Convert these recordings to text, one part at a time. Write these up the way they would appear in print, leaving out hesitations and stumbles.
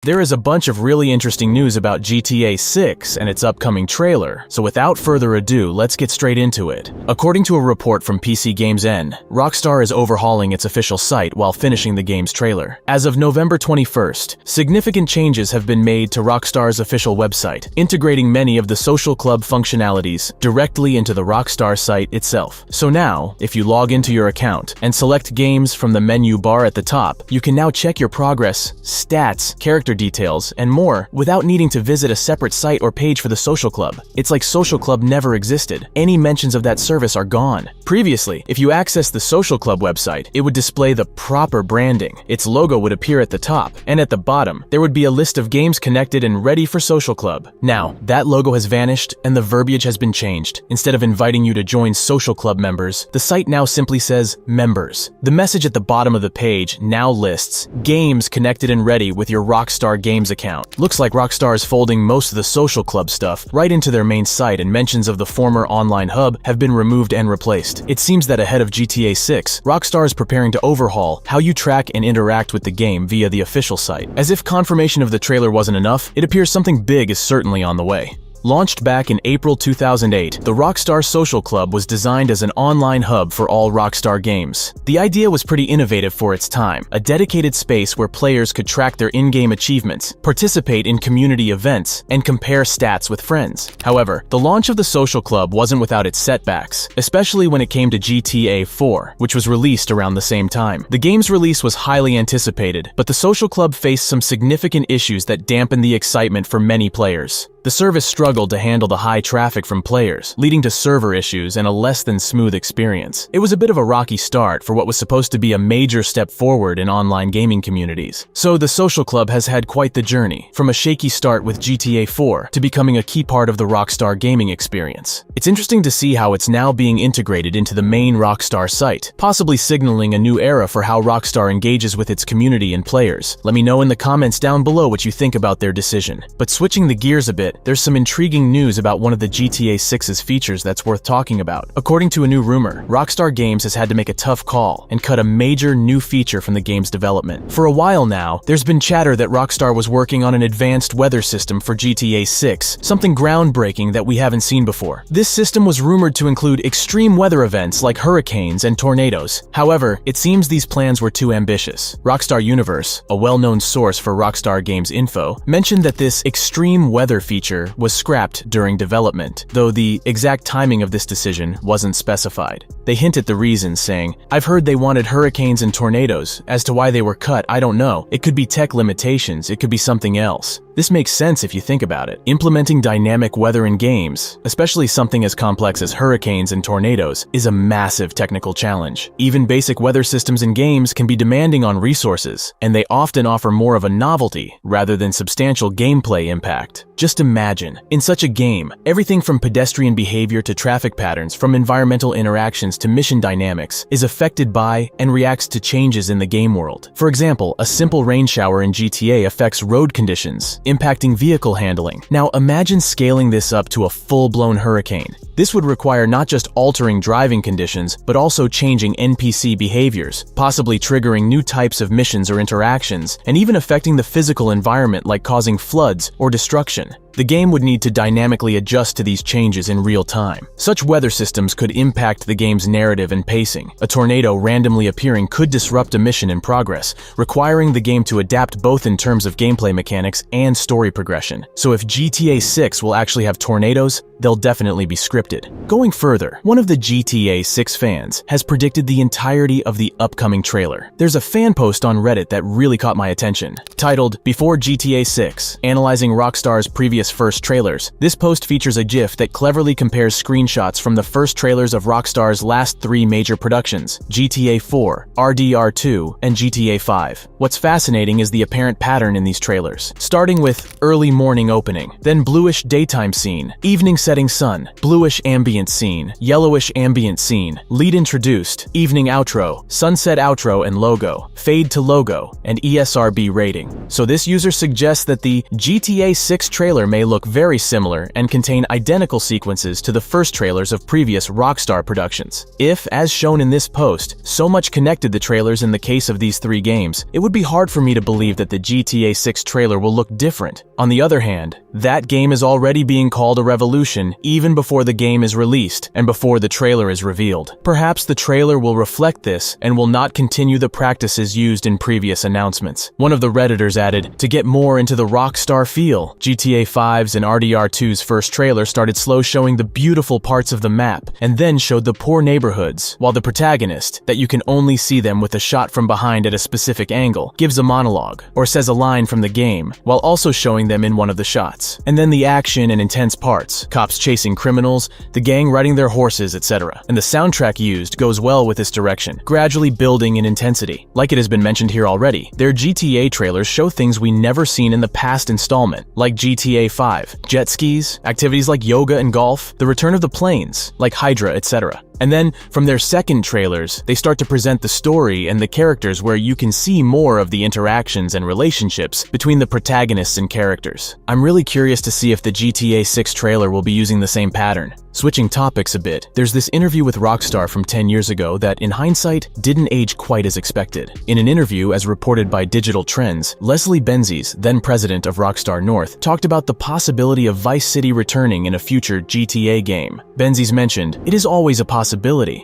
There is a bunch of really interesting news about GTA 6 and its upcoming trailer, so without further ado, let's get straight into it. According to a report from PC Games N, Rockstar is overhauling its official site while finishing the game's trailer. As of November 21st, significant changes have been made to Rockstar's official website, integrating many of the social club functionalities directly into the Rockstar site itself. So now, if you log into your account and select games from the menu bar at the top, you can now check your progress, stats, character details, and more without needing to visit a separate site or page for the social club. It's like social club never existed. Any mentions of that service are gone. Previously, if you accessed the social club website, it would display the proper branding. Its logo would appear at the top, and at the bottom, there would be a list of games connected and ready for social club. Now, that logo has vanished and the verbiage has been changed. Instead of inviting you to join social club members, the site now simply says members. The message at the bottom of the page now lists games connected and ready with your Rockstar Games account. Looks like Rockstar is folding most of the social club stuff right into their main site, and mentions of the former online hub have been removed and replaced. It seems that ahead of GTA 6, Rockstar is preparing to overhaul how you track and interact with the game via the official site. As if confirmation of the trailer wasn't enough, it appears something big is certainly on the way. Launched back in April 2008, the Rockstar Social Club was designed as an online hub for all Rockstar games. The idea was pretty innovative for its time, a dedicated space where players could track their in-game achievements, participate in community events, and compare stats with friends. However, the launch of the Social Club wasn't without its setbacks, especially when it came to GTA 4, which was released around the same time. The game's release was highly anticipated, but the Social Club faced some significant issues that dampened the excitement for many players. The service struggled to handle the high traffic from players, leading to server issues and a less than smooth experience. It was a bit of a rocky start for what was supposed to be a major step forward in online gaming communities. So the Social Club has had quite the journey, from a shaky start with GTA 4 to becoming a key part of the Rockstar gaming experience. It's interesting to see how it's now being integrated into the main Rockstar site, possibly signaling a new era for how Rockstar engages with its community and players. Let me know in the comments down below what you think about their decision. But switching the gears a bit, there's some intriguing news about one of the GTA 6's features that's worth talking about. According to a new rumor, Rockstar Games has had to make a tough call and cut a major new feature from the game's development. For a while now, there's been chatter that Rockstar was working on an advanced weather system for GTA 6, something groundbreaking that we haven't seen before. This system was rumored to include extreme weather events like hurricanes and tornadoes. However, it seems these plans were too ambitious. Rockstar Universe, a well-known source for Rockstar Games info, mentioned that this extreme weather feature was scrapped during development, though the exact timing of this decision wasn't specified. They hint at the reasons, saying, "I've heard they wanted hurricanes and tornadoes. As to why they were cut, I don't know. It could be tech limitations, it could be something else." This makes sense if you think about it. Implementing dynamic weather in games, especially something as complex as hurricanes and tornadoes, is a massive technical challenge. Even basic weather systems in games can be demanding on resources, and they often offer more of a novelty rather than substantial gameplay impact. Just imagine, in such a game, everything from pedestrian behavior to traffic patterns, from environmental interactions to mission dynamics, is affected by and reacts to changes in the game world. For example, a simple rain shower in GTA affects road conditions, impacting vehicle handling. Now imagine scaling this up to a full-blown hurricane. This would require not just altering driving conditions, but also changing NPC behaviors, possibly triggering new types of missions or interactions, and even affecting the physical environment like causing floods or destruction. The game would need to dynamically adjust to these changes in real time. Such weather systems could impact the game's narrative and pacing. A tornado randomly appearing could disrupt a mission in progress, requiring the game to adapt both in terms of gameplay mechanics and story progression. So if GTA 6 will actually have tornadoes, they'll definitely be scripted. Going further, one of the GTA 6 fans has predicted the entirety of the upcoming trailer. There's a fan post on Reddit that really caught my attention. Titled, "Before GTA 6, Analyzing Rockstar's Previous First Trailers." This post features a GIF that cleverly compares screenshots from the first trailers of Rockstar's last three major productions, GTA 4, RDR2, and GTA 5. What's fascinating is the apparent pattern in these trailers, starting with early morning opening, then bluish daytime scene, evening setting sun, bluish ambient scene, yellowish ambient scene, lead introduced, evening outro, sunset outro and logo, fade to logo, and ESRB rating. So this user suggests that the GTA 6 trailer may may look very similar and contain identical sequences to the first trailers of previous Rockstar productions. If, as shown in this post, so much connected the trailers in the case of these three games, it would be hard for me to believe that the GTA 6 trailer will look different. On the other hand, that game is already being called a revolution even before the game is released and before the trailer is revealed. Perhaps the trailer will reflect this and will not continue the practices used in previous announcements. One of the Redditors added, to get more into the Rockstar feel, GTA 5's and RDR2's first trailer started slow showing the beautiful parts of the map and then showed the poor neighborhoods, while the protagonist, that you can only see them with a shot from behind at a specific angle, gives a monologue or says a line from the game while also showing them in one of the shots. And then the action and intense parts, cops chasing criminals, the gang riding their horses, etc. And the soundtrack used goes well with this direction, gradually building in intensity. Like it has been mentioned here already, their GTA trailers show things we never seen in the past installment, like GTA 5, jet skis, activities like yoga and golf, the return of the planes, like Hydra, etc. And then, from their second trailers, they start to present the story and the characters where you can see more of the interactions and relationships between the protagonists and characters. I'm really curious to see if the GTA 6 trailer will be using the same pattern. Switching topics a bit, there's this interview with Rockstar from 10 years ago that, in hindsight, didn't age quite as expected. In an interview, as reported by Digital Trends, Leslie Benzies, then president of Rockstar North, talked about the possibility of Vice City returning in a future GTA game. Benzies mentioned, "It is always a possibility.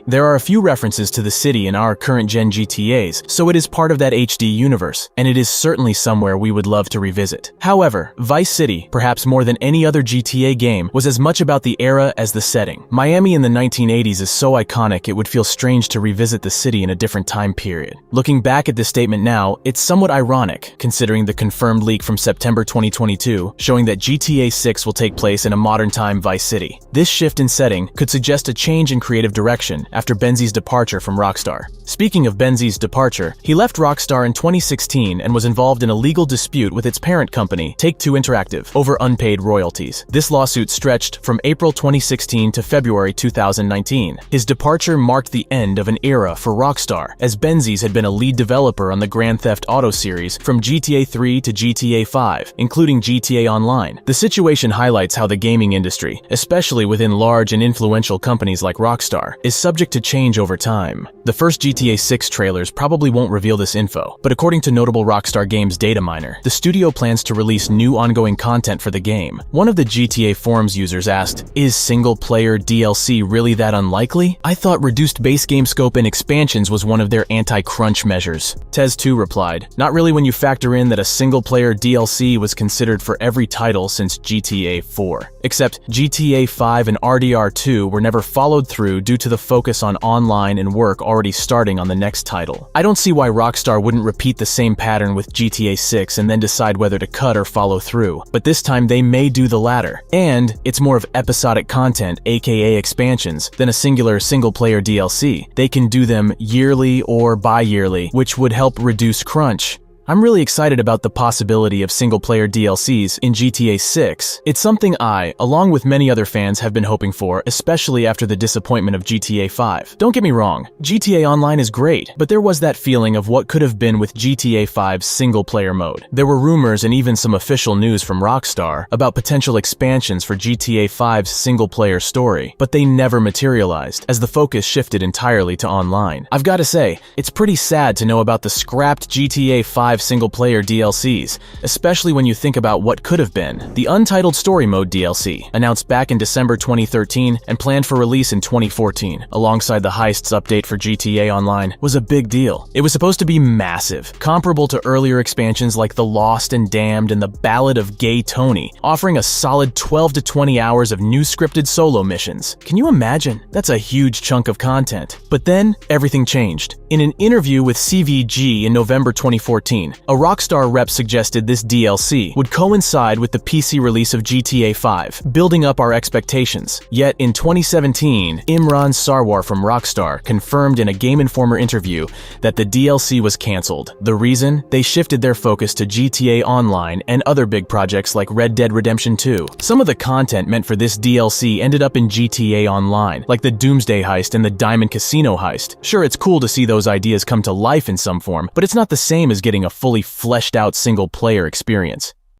There are a few references to the city in our current-gen GTAs, so it is part of that HD universe, and it is certainly somewhere we would love to revisit." However, Vice City, perhaps more than any other GTA game, was as much about the era as the setting. Miami in the 1980s is so iconic it would feel strange to revisit the city in a different time period. Looking back at this statement now, it's somewhat ironic, considering the confirmed leak from September 2022, showing that GTA 6 will take place in a modern-time Vice City. This shift in setting could suggest a change in creative direction after Benzies' departure from Rockstar. Speaking of Benzies' departure, he left Rockstar in 2016 and was involved in a legal dispute with its parent company, Take-Two Interactive, over unpaid royalties. This lawsuit stretched from April 2016 to February 2019. His departure marked the end of an era for Rockstar, as Benzies had been a lead developer on the Grand Theft Auto series from GTA 3 to GTA 5, including GTA Online. The situation highlights how the gaming industry, especially within large and influential companies like Rockstar, is subject to change over time. The first GTA 6 trailers probably won't reveal this info, but according to notable Rockstar Games data miner, the studio plans to release new ongoing content for the game. One of the GTA forums users asked, "Is single-player DLC really that unlikely? I thought reduced base game scope and expansions was one of their anti-crunch measures." Tez2 replied, "Not really when you factor in that a single-player DLC was considered for every title since GTA 4. Except GTA 5 and RDR2 were never followed through due to the focus on online and work already starting on the next title. I don't see why Rockstar wouldn't repeat the same pattern with GTA 6 and then decide whether to cut or follow through, but this time they may do the latter. And it's more of episodic content, aka expansions, than a singular single-player DLC. They can do them yearly or bi-yearly, which would help reduce crunch. I'm really excited about the possibility of single-player DLCs in GTA 6. It's something I, along with many other fans, have been hoping for, especially after the disappointment of GTA 5. Don't get me wrong, GTA Online is great, but there was that feeling of what could have been with GTA 5's single-player mode. There were rumors and even some official news from Rockstar about potential expansions for GTA 5's single-player story, but they never materialized, as the focus shifted entirely to online. I've got to say, it's pretty sad to know about the scrapped GTA 5 single-player DLCs, especially when you think about what could have been. The Untitled Story Mode DLC, announced back in December 2013 and planned for release in 2014, alongside the Heists update for GTA Online, was a big deal. It was supposed to be massive, comparable to earlier expansions like The Lost and Damned and The Ballad of Gay Tony, offering a solid 12 to 20 hours of new scripted solo missions. Can you imagine? That's a huge chunk of content. But then, everything changed. In an interview with CVG in November 2014, a Rockstar rep suggested this DLC would coincide with the PC release of GTA 5, building up our expectations. Yet in 2017, Imran Sarwar from Rockstar confirmed in a Game Informer interview that the DLC was cancelled. The reason? They shifted their focus to GTA Online and other big projects like Red Dead Redemption 2. Some of the content meant for this DLC ended up in GTA Online, like the Doomsday Heist and the Diamond Casino Heist. Sure, it's cool to see those ideas come to life in some form, but it's not the same as getting a fully fleshed out single-player experience.